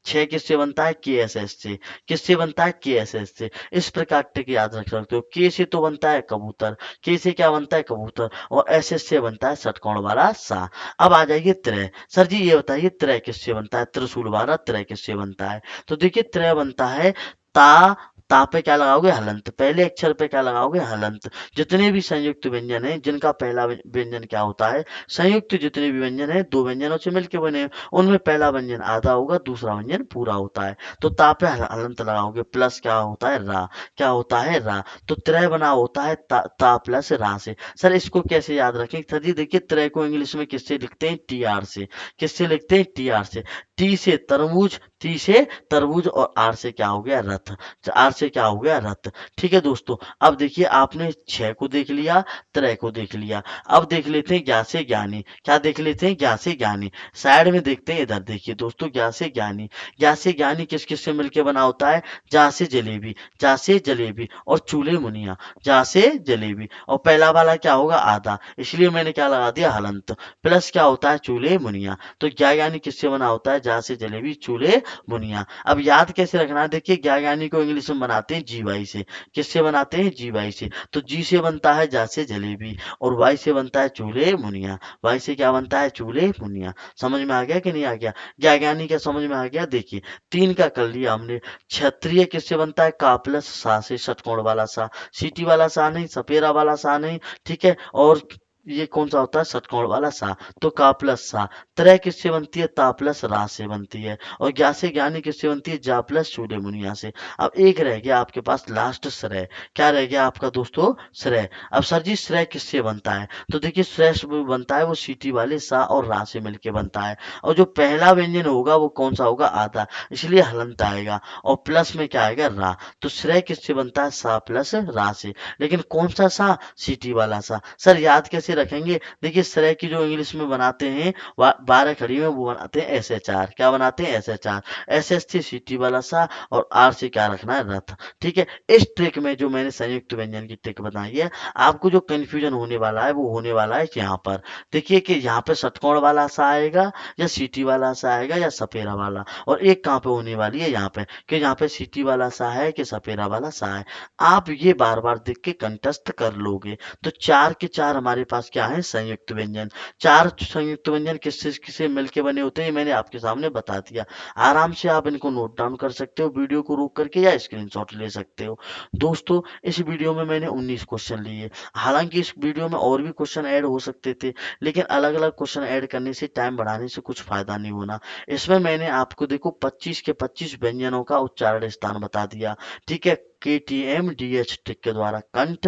छह किससे बनता है? के एस एस से। किससे बनता है? के एस एस से। इस प्रकार टिक याद रख सकते हो। के से तो बनता है कबूतर, के से क्या बनता है? कबूतर। और एस एस से बनता है षटकोण वाला सा। अब आ जाइए त्रय। सर जी ये बताइए त्रय किससे बनता है? त्रिशूल वाला त्रय किससे बनता है? तो देखिए, त्रय बनता है ता। ता पे क्या लगाओगे? हलंत। पहले अक्षर पे क्या लगाओगे? हलंत। जितने भी संयुक्त व्यंजन हैं जिनका पहला व्यंजन क्या होता है? संयुक्त जितने भी व्यंजन हैं दो व्यंजनों से मिलके बने हैं, उनमें पहला व्यंजन आधा होगा, दूसरा व्यंजन पूरा होता है। तो ता पे हलंत लगाओगे, प्लस क्या होता है? रा। क्या होता है? रा। तो त्रय बना होता है ता प्लस रा से। सर इसको कैसे याद रखें? सर जी देखिए, त्रय को इंग्लिश में किससे लिखते हैं? टी आर से। किससे लिखते हैं? टी आर से। टी से तरबूज, टी से तरबूज, और आर से क्या हो गया? रथ। आर से क्या हो गया? रथ। ठीक है दोस्तों, अब देखिए आपने छह को देख लिया, त्रय को देख लिया। अब देख लेते हैं ज्ञा से ज्ञानी। क्या देख लेते हैं? ज्ञा से ज्ञानी। साइड में देखते हैं, इधर देखिए दोस्तों, ज्ञा से ज्ञानी। ज्ञा से ज्ञानी किस किस से मिलके बना होता है? जा से जलेबी, जा से जलेबी, और चूल्हे मुनिया। जा से जलेबी, और पहला वाला क्या होगा? आधा, इसलिए मैंने क्या लगा दिया? हलंत। प्लस क्या होता है? चूल्हे मुनिया। तो ज्ञा ज्ञानी किससे बना होता है? जा से जलेबी, चूल्हे मुनिया। अब याद कैसे रखना है? देखिए, ज्ञा ज्ञानी को इंग्लिश में बनाते हैं जी वाई से। किससे बनाते हैं? जी वाई से। तो जी से बनता है जा से जलेबी, और वाई से बनता है चूल्हे मुनिया। वाई से क्या बनता है? चूल्हे मुनिया। समझ में आ गया कि नहीं आ गया? ज्ञानी क्या समझ में आ गया? देखिए, तीन का कर लिया हमने। क्षत्रिय किससे बनता है? का प्लस सा से, षटकोण वाला सा। सीटी वाला सा नहीं, सपेरा वाला सा नहीं, ठीक है। और ये कौन सा होता है? षटकोण वाला सा। तो का प्लस सा। त्रय किससे बनती है? ता प्लस रा से बनती है। और ज्ञा से ज्ञानी किससे बनती है? जा प्लस चूल्हे मुनिया से। अब एक रह गया आपके पास लास्ट श्रेय। क्या रह गया आपका दोस्तों? श्रेय। अब सर जी श्रेय किससे बनता है? तो देखिए, श्रेय बनता है वो सीटी वाले सा और रा से मिलके बनता है। और जो पहला व्यंजन होगा वो कौन सा होगा? आधा, इसलिए हलंत आएगा। और प्लस में क्या आएगा? रा। तो श्रेय किससे बनता है? सा प्लस रा से। लेकिन कौन सा सा? सीटी वाला सा। सर याद कैसे रखेंगे? देखिए, श्रेय की जो इंग्लिश में बनाते हैं 12 खड़ी में, वो बनाते हैं एस एच आर। क्या बनाते हैं? S H R. S S थी सीटी वाला सा, और आर से क्या रखना है? रथ। ठीक है, इस ट्रिक में जो मैंने संयुक्त व्यंजन की ट्रिक बताई है, आपको जो कंफ्यूजन होने वाला है वो होने वाला है यहाँ पर। देखिए कि यहाँ पे षटकोण वाला सा आएगा, या सीटी वाला सा आएगा, या सपेरा वाला। और एक कहाँ पे होने वाली है? यहाँ पे, कि यहाँ पे सीटी वाला सा है कि सपेरा वाला सा है। आप ये बार बार देख के कंटेस्ट कर लोगे। तो चार के चार हमारे पास क्या है? संयुक्त व्यंजन। चार संयुक्त व्यंजन किससे किससे मिलके बने होते हैं, मैंने आपके सामने बता दिया। आराम से आप इनको नोट डाउन कर सकते हो वीडियो को रोक करके, या स्क्रीनशॉट ले सकते हो। दोस्तों, इस वीडियो में मैंने 19 क्वेश्चन लिए। हालांकि इस वीडियो में और भी क्वेश्चन ऐड हो सकते थे, लेकिन अलग अलग क्वेश्चन ऐड करने से, टाइम बढ़ाने से कुछ फायदा नहीं होना। इसमें मैंने आपको देखो 25 के 25 व्यंजनों का उच्चारण स्थान बता दिया। ठीक है, के टी एम डी एच टिक के द्वारा कंठ,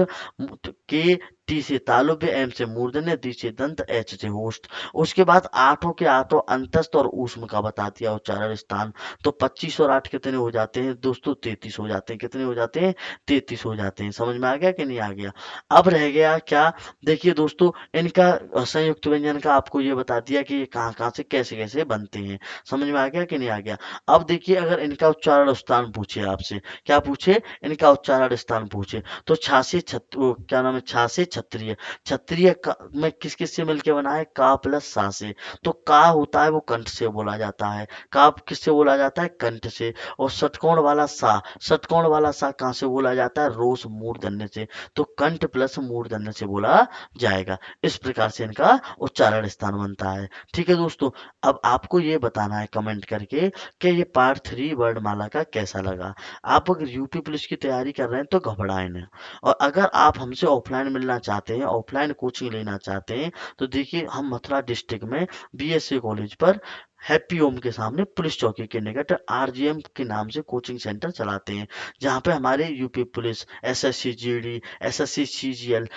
के टी से तालुब्य, एम से मूर्धन्य, दी से दंत, एच से होस्ट। उसके बाद आठों के आठों अंतस्थ और ऊष्म का बता दिया उच्चारण स्थान। तो 25 और 8 कितने हो जाते हैं दोस्तों? 33 हो जाते हैं। कितने हो जाते हैं? 33 हो जाते हैं। समझ में आ गया कि नहीं आ गया? अब रह गया क्या? देखिए दोस्तों, इनका संयुक्त व्यंजन का आपको ये बता दिया कि ये कहाँ कहाँ से कैसे कैसे बनते हैं। समझ में आ गया कि नहीं आ गया? अब देखिए, अगर इनका उच्चारण स्थान पूछे आपसे, क्या पूछे? इनका उच्चारण स्थान पूछे, तो छाछे छत वो क्या नाम है? छाछे क्षत्रिय। क्षत्रिय में किस किस से मिलके बना है, का प्लस सा से। तो का होता है वो कंठ से बोला जाता है, का किससे बोला जाता है, कंठ से। और षटकोण वाला सा, षटकोण वाला सा कहाँ से बोला जाता है, रोस मूर्धन्य से। तो कंठ प्लस मूर्धन्य से बोला जाएगा। इस प्रकार से इनका उच्चारण स्थान बनता है। ठीक है दोस्तों, अब आपको ये बताना है कमेंट करके कि ये पार्ट 3 वर्णमाला का कैसा लगा। आप अगर यूपी पुलिस की तैयारी कर रहे हैं तो घबराएं नहीं। और अगर आप हमसे ऑफलाइन मिलना चाहते हैं, ऑफलाइन कोचिंग लेना चाहते हैं, तो देखिए हम मथुरा डिस्ट्रिक्ट में बीएसए कॉलेज पर हैप्पी होम के सामने पुलिस चौकी के निकट आरजीएम के नाम से कोचिंग सेंटर चलाते हैं, जहाँ पे हमारे UP police, SSC GD, SSC CGL,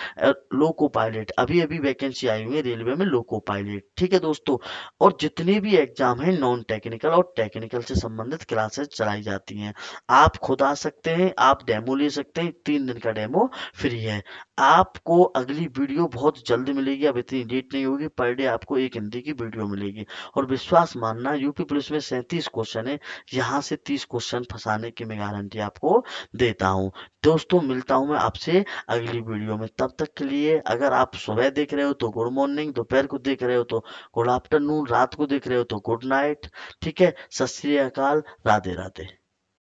loco pilot, अभी अभी वैकेंसी आई हुई है रेलवे में लोको पायलट। ठीक है दोस्तों, और जितने भी एग्जाम हैं नॉन टेक्निकल और टेक्निकल से संबंधित क्लासेस चलाई जाती हैं। आप खुद आ सकते हैं, आप डेमो ले सकते हैं, 3 दिन का डेमो फ्री है। आपको अगली वीडियो बहुत जल्द मिलेगी, अब इतनी लेट नहीं होगी, पर डे आपको एक हिंदी की वीडियो मिलेगी। और विश्वास मानना, यूपी पुलिस में 37 क्वेश्चन है, यहाँ से 30 क्वेश्चन फंसाने की मैं गारंटी आपको देता हूँ। दोस्तों मिलता हूँ मैं आपसे अगली वीडियो में, तब तक के लिए अगर आप सुबह देख रहे हो तो गुड मॉर्निंग, दोपहर को देख रहे हो तो गुड आफ्टरनून, रात को देख रहे हो तो गुड नाइट। ठीक है, सत श्री अकाल, राधे राधे।